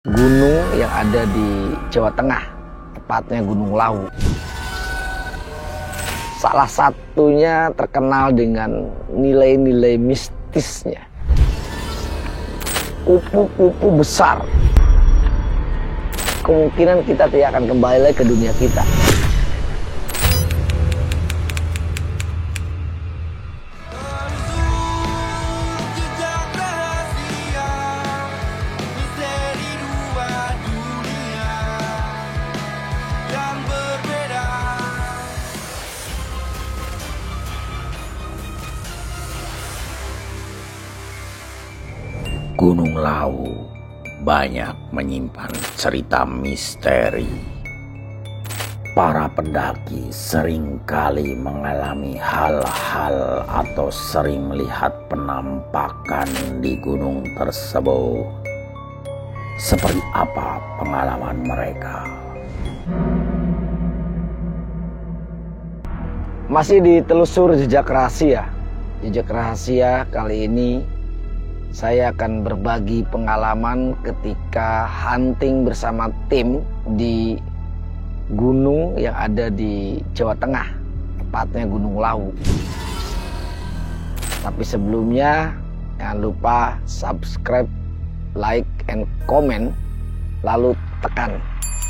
gunung yang ada di Jawa Tengah, tepatnya Gunung Lawu. Salah satunya terkenal dengan nilai-nilai mistisnya. Kupu-kupu besar. Kemungkinan kita tidak akan kembali lagi ke dunia kita. Gunung Lawu banyak menyimpan cerita misteri. Para pendaki seringkali mengalami hal-hal atau sering melihat penampakan di gunung tersebut. Seperti apa pengalaman mereka? Masih ditelusur jejak rahasia. Jejak rahasia kali ini saya akan berbagi pengalaman ketika hunting bersama tim di gunung yang ada di Jawa Tengah, tepatnya Gunung Lawu. Tapi sebelumnya jangan lupa subscribe, like, and comment, lalu tekan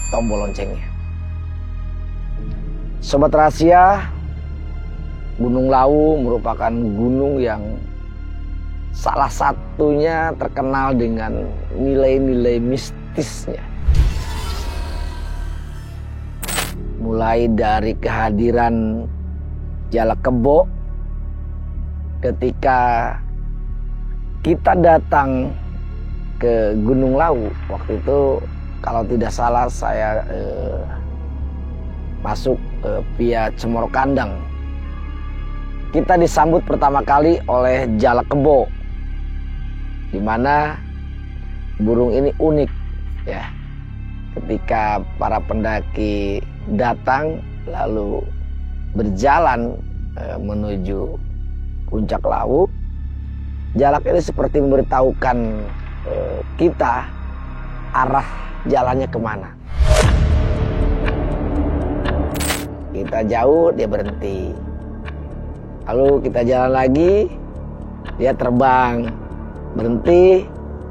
tombol loncengnya. Sobat rahasia, Gunung Lawu merupakan gunung yang salah satunya terkenal dengan nilai-nilai mistisnya. Mulai dari kehadiran Jalak Kebo ketika kita datang ke Gunung Lawu. Waktu itu kalau tidak salah saya masuk via Cemoro Kandang. Kita disambut pertama kali oleh Jalak Kebo, di mana burung ini unik ya. Ketika para pendaki datang lalu berjalan menuju puncak Lawu, Jalak ini seperti memberitahukan kita arah jalannya kemana. Kita jauh, dia berhenti. Lalu kita jalan lagi, dia terbang. Berhenti,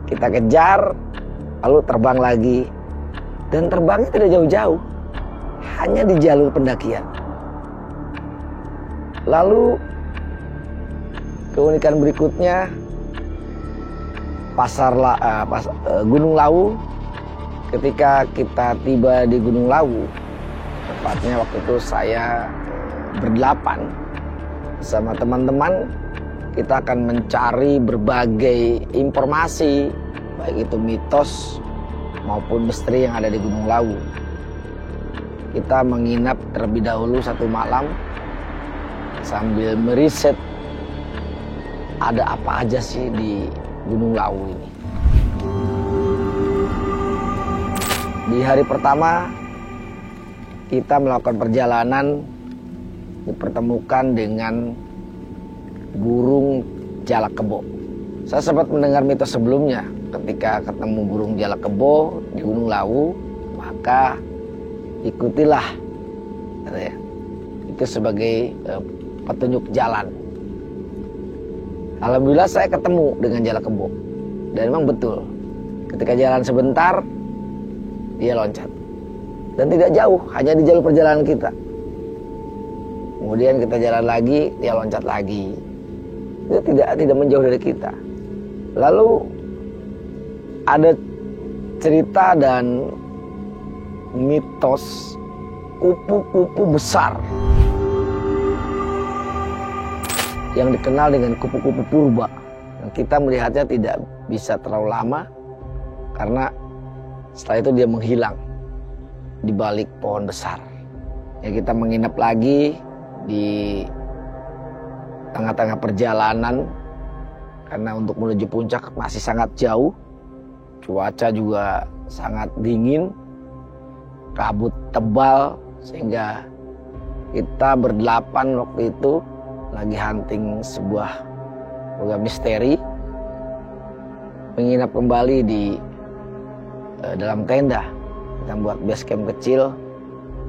kita kejar, lalu terbang lagi. Dan terbangnya tidak jauh-jauh, hanya di jalur pendakian. Lalu keunikan berikutnya, Gunung Lawu. Ketika kita tiba di Gunung Lawu, tepatnya waktu itu saya berdelapan bersama teman-teman. Kita akan mencari berbagai informasi, baik itu mitos maupun misteri yang ada di Gunung Lawu. Kita menginap terlebih dahulu 1 malam sambil meriset ada apa aja sih di Gunung Lawu ini. Di hari pertama kita melakukan perjalanan, dipertemukan dengan burung Jalak Kebo. Saya sempat mendengar mitos sebelumnya, ketika ketemu burung Jalak Kebo di Gunung Lawu, maka ikutilah, itu sebagai petunjuk jalan. Alhamdulillah saya ketemu dengan Jalak Kebo, dan memang betul, ketika jalan sebentar dia loncat, dan tidak jauh, hanya di jalur perjalanan kita. Kemudian kita jalan lagi, dia loncat lagi. Itu tidak menjauh dari kita. Lalu ada cerita dan mitos kupu-kupu besar yang dikenal dengan kupu-kupu purba. Dan kita melihatnya tidak bisa terlalu lama karena setelah itu dia menghilang di balik pohon besar. Ya, kita menginap lagi di tengah-tengah perjalanan karena untuk menuju puncak masih sangat jauh, cuaca juga sangat dingin, kabut tebal, sehingga kita berdelapan waktu itu lagi hunting sebuah program misteri, menginap kembali di dalam tenda. Kita buat base camp kecil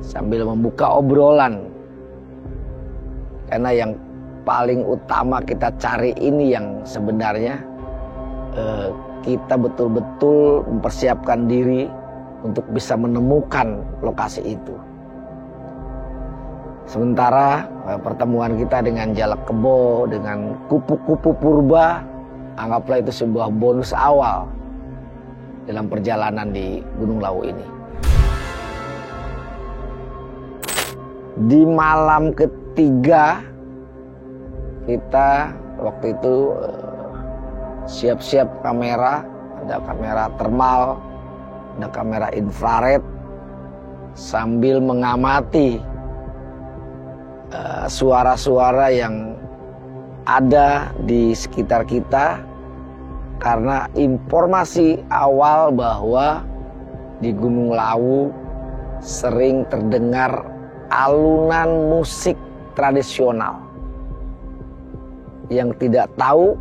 sambil membuka obrolan. Karena yang paling utama kita cari ini yang sebenarnya kita betul-betul mempersiapkan diri untuk bisa menemukan lokasi itu. Sementara pertemuan kita dengan Jalak Kebo, dengan kupu-kupu purba, anggaplah itu sebuah bonus awal dalam perjalanan di Gunung Lawu ini. Di malam ketiga kita waktu itu siap-siap kamera, ada kamera termal, ada kamera infrared, sambil mengamati suara-suara yang ada di sekitar kita, karena informasi awal bahwa di Gunung Lawu sering terdengar alunan musik tradisional yang tidak tahu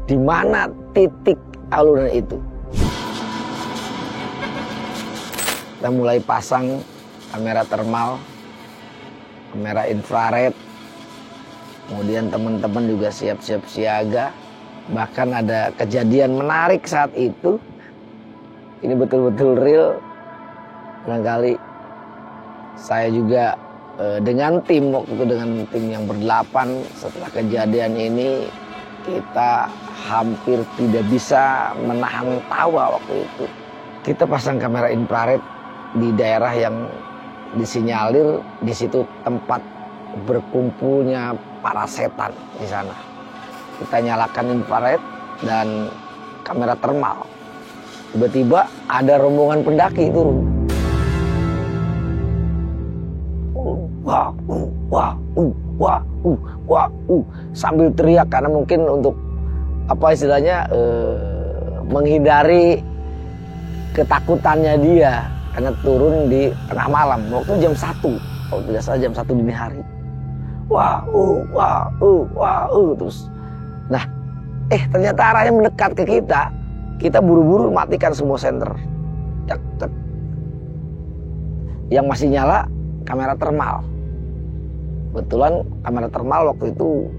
di mana titik alunan itu. Kita mulai pasang kamera termal, kamera infrared, kemudian teman-teman juga siap-siap siaga. Bahkan ada kejadian menarik saat itu, ini betul-betul real. Barangkali saya juga dengan tim, waktu itu dengan tim yang berdelapan, setelah kejadian ini kita hampir tidak bisa menahan tawa waktu itu. Kita pasang kamera infrared di daerah yang disinyalir di situ tempat berkumpulnya para setan di sana. Kita nyalakan infrared dan kamera termal. Tiba-tiba ada rombongan pendaki turun. Sambil teriak, karena mungkin untuk apa istilahnya menghindari ketakutannya dia, karena turun di tengah malam, waktu jam 1, kalau tidak salah jam 1 dini hari. Terus. Nah, ternyata arahnya mendekat ke kita. Kita buru-buru matikan semua senter. Yang masih nyala kamera termal. Kebetulan kamera termal waktu itu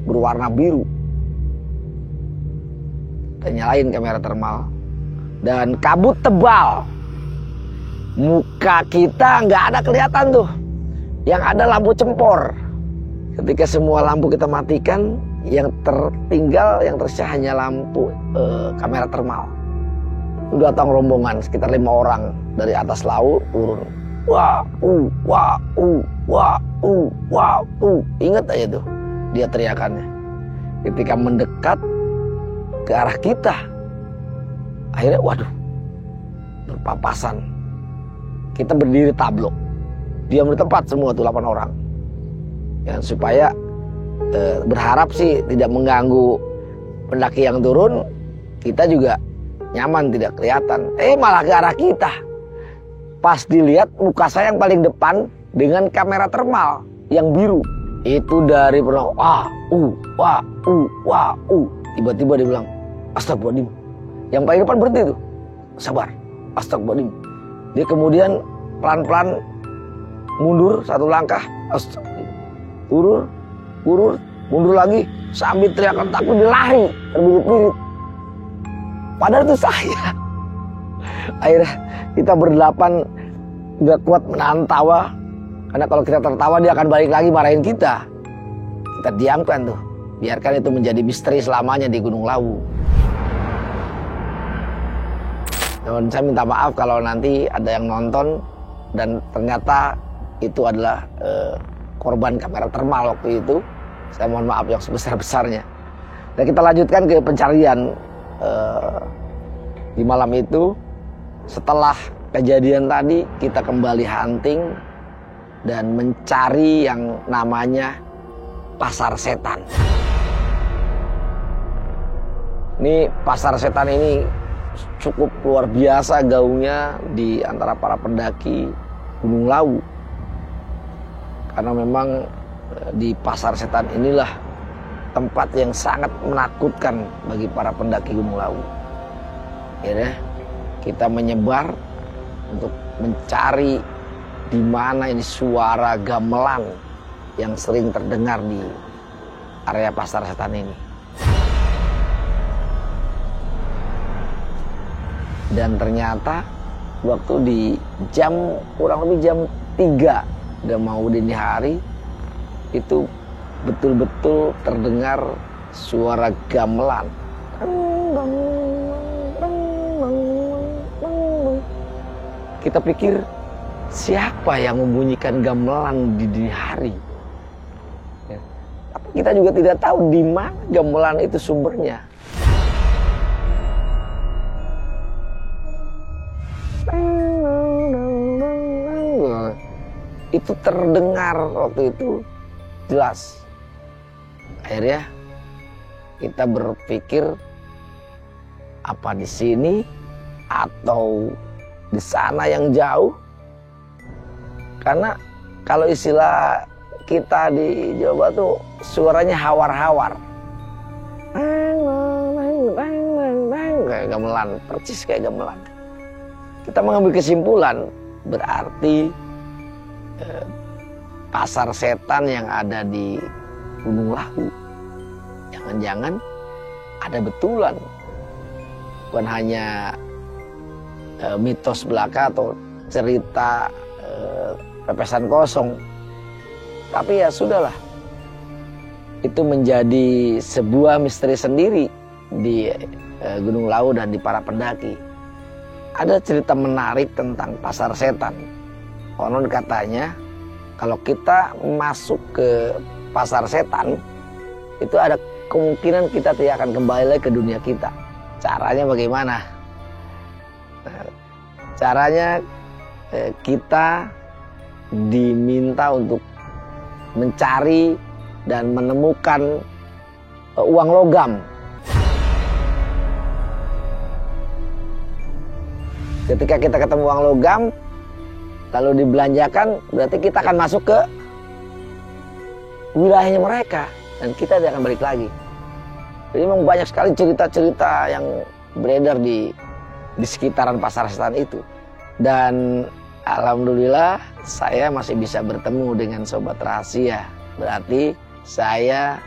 berwarna biru. Kita nyalain kamera termal. Dan kabut tebal. Muka kita nggak ada kelihatan tuh. Yang ada lampu cempor. Ketika semua lampu kita matikan, yang tertinggal, yang tersisa hanya lampu kamera termal. Udah datang rombongan sekitar 5 orang dari atas laut turun. Ingat aja tuh dia teriakannya. Ketika mendekat ke arah kita, akhirnya berpapasan. Kita berdiri tablok, diam di tempat semua tuh 8 orang. Ya, supaya berharap sih tidak mengganggu pendaki yang turun, kita juga nyaman, tidak kelihatan. Malah ke arah kita. Pas dilihat muka saya yang paling depan dengan kamera termal yang biru. Itu dari tiba-tiba dia bilang, astagfirullahaladzim. Yang paling depan berhenti tuh, sabar, astagfirullahaladzim. Dia kemudian pelan-pelan mundur 1 langkah, astagfirullah. Mundur lagi sambil teriakan takut, dia lari terbirit-birit. Padahal itu saya. Akhirnya kita berdelapan nggak kuat menahan tawa, karena kalau kita tertawa dia akan balik lagi marahin kita. Kita diamkan tuh, biarkan itu menjadi misteri selamanya di Gunung Lawu. Dan saya minta maaf kalau nanti ada yang nonton dan ternyata itu adalah korban kamera termal waktu itu. Saya mohon maaf yang sebesar-besarnya. Dan kita lanjutkan ke pencarian di malam itu. Setelah kejadian tadi, kita kembali hunting dan mencari yang namanya Pasar Setan. Ini Pasar Setan ini cukup luar biasa gaungnya di antara para pendaki Gunung Lawu. Karena memang di Pasar Setan inilah tempat yang sangat menakutkan bagi para pendaki Gunung Lawu. Ya, kita menyebar untuk mencari di mana ini suara gamelan yang sering terdengar di area Pasar Setan ini. Dan ternyata waktu di jam kurang lebih jam 3 udah mau dini hari, itu betul-betul terdengar suara gamelan. Kita pikir, siapa yang membunyikan gamelan di dini hari? Ya. Tapi kita juga tidak tahu di mana gamelan itu sumbernya. Itu terdengar waktu itu jelas. Akhirnya kita berpikir, apa di sini atau di sana yang jauh? Karena kalau istilah kita di Jawa tuh suaranya hawar-hawar. Kayak gamelan, persis kayak gamelan. Kita mengambil kesimpulan, berarti Pasar Setan yang ada di Gunung Lawu jangan-jangan ada betulan, bukan hanya mitos belaka atau cerita pepesan kosong. Tapi ya sudahlah, itu menjadi sebuah misteri sendiri di Gunung Lawu dan di para pendaki. Ada cerita menarik tentang Pasar Setan. Konon katanya kalau kita masuk ke Pasar Setan, itu ada kemungkinan kita tidak akan kembali lagi ke dunia kita. Caranya bagaimana? Caranya kita diminta untuk mencari dan menemukan uang logam. Ketika kita ketemu uang logam, lalu dibelanjakan, berarti kita akan masuk ke wilayahnya mereka dan kita tidak akan balik lagi. Jadi memang banyak sekali cerita-cerita yang beredar di sekitaran Pasar Setan itu. Dan alhamdulillah saya masih bisa bertemu dengan sobat rahasia. Berarti saya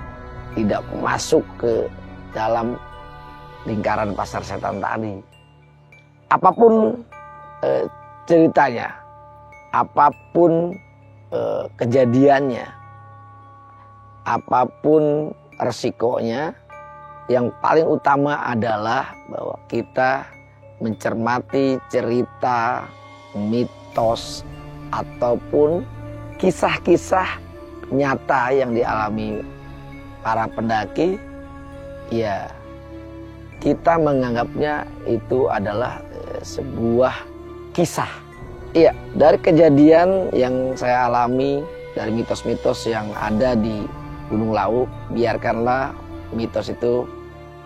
tidak masuk ke dalam lingkaran Pasar Setan tadi. Apapun ceritanya, apapun kejadiannya, apapun resikonya, yang paling utama adalah bahwa kita mencermati cerita, mitos, ataupun kisah-kisah nyata yang dialami para pendaki. Ya, kita menganggapnya itu adalah sebuah kisah. Iya, dari kejadian yang saya alami, dari mitos-mitos yang ada di Gunung Lawu, biarkanlah mitos itu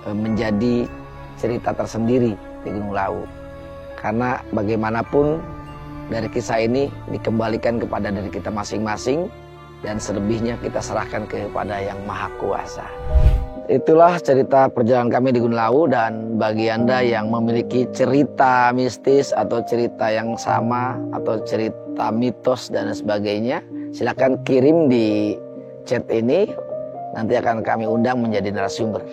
menjadi cerita tersendiri di Gunung Lawu. Karena bagaimanapun dari kisah ini dikembalikan kepada diri kita masing-masing, dan selebihnya kita serahkan kepada Yang Maha Kuasa. Itulah cerita perjalanan kami di Gunung Lawu, dan bagi Anda yang memiliki cerita mistis atau cerita yang sama atau cerita mitos dan sebagainya, silakan kirim di chat ini, nanti akan kami undang menjadi narasumber.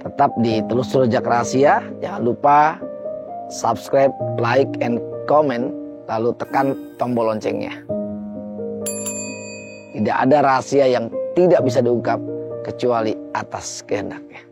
Tetap di Telusur Jejak Rahasia, jangan lupa subscribe, like, and comment, lalu tekan tombol loncengnya. Tidak ada rahasia yang tidak bisa diungkap kecuali atas kehendaknya.